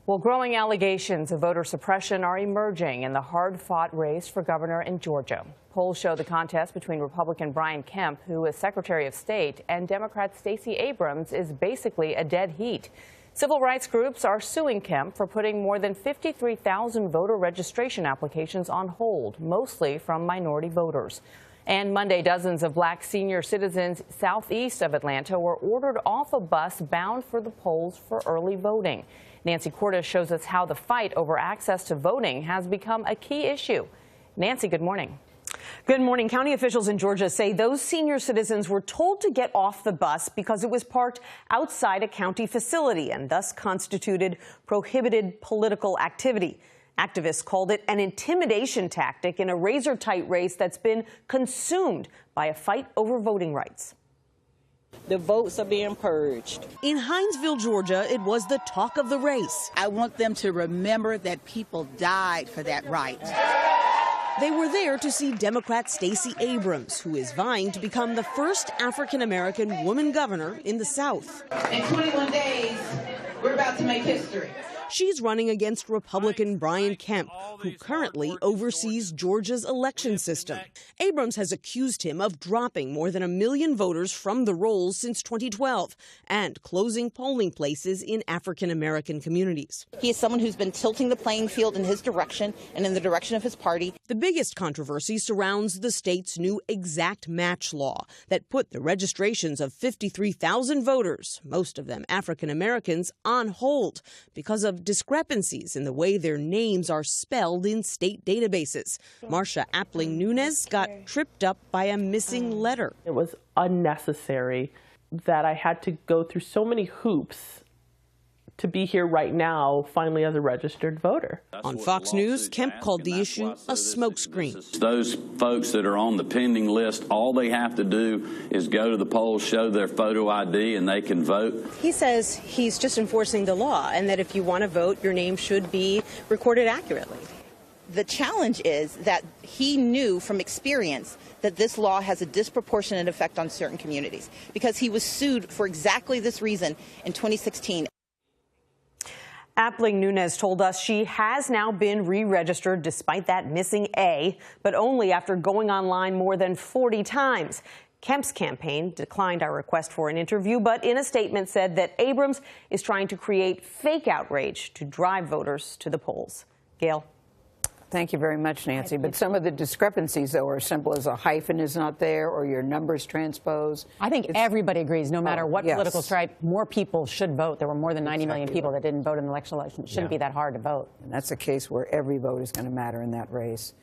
Well, growing allegations of voter suppression are emerging in the hard-fought race for governor in Georgia. Polls show the contest between Republican Brian Kemp, who is Secretary of State, and Democrat Stacey Abrams is basically a dead heat. Civil rights groups are suing Kemp for putting more than 53,000 voter registration applications on hold, mostly from minority voters. And Monday, dozens of black senior citizens southeast of Atlanta were ordered off a bus bound for the polls for early voting. Nancy Cordes shows us how the fight over access to voting has become a key issue. Nancy, good morning. Good morning. County officials in Georgia say those senior citizens were told to get off the bus because it was parked outside a county facility and thus constituted prohibited political activity. Activists called it an intimidation tactic in a razor-tight race that's been consumed by a fight over voting rights. The votes are being purged. In Hinesville, Georgia, it was the talk of the race. I want them to remember that people died for that right. They were there to see Democrat Stacey Abrams, who is vying to become the first African-American woman governor in the South. In 21 days, we're about to make history. She's running against Republican Brian Kemp, who currently oversees Georgia's election system. Abrams has accused him of dropping more than 1 million voters from the rolls since 2012 and closing polling places in African-American communities. He is someone who's been tilting the playing field in his direction and in the direction of his party. The biggest controversy surrounds the state's new exact match law that put the registrations of 53,000 voters, most of them African-Americans, on hold because of discrepancies in the way their names are spelled in state databases. Marsha Appling Nunes got tripped up by a missing letter. It was unnecessary that I had to go through so many hoops to be here right now, finally, as a registered voter. On Fox News, Kemp called the issue a smokescreen. Those folks that are on the pending list, all they have to do is go to the polls, show their photo ID, and they can vote. He says he's just enforcing the law and that if you want to vote, your name should be recorded accurately. The challenge is that he knew from experience that this law has a disproportionate effect on certain communities because he was sued for exactly this reason in 2016. Appling Nunes told us she has now been re-registered despite that missing A, but only after going online more than 40 times. Kemp's campaign declined our request for an interview, but in a statement said that Abrams is trying to create fake outrage to drive voters to the polls. Gail. Thank you very much, Nancy. But some of the discrepancies, though, are as simple as a hyphen is not there or your numbers transposed. I think everybody agrees, no matter what political stripe, more people should vote. There were more than 90 million people that didn't vote in the election. It shouldn't be that hard to vote. And that's a case where every vote is going to matter in that race.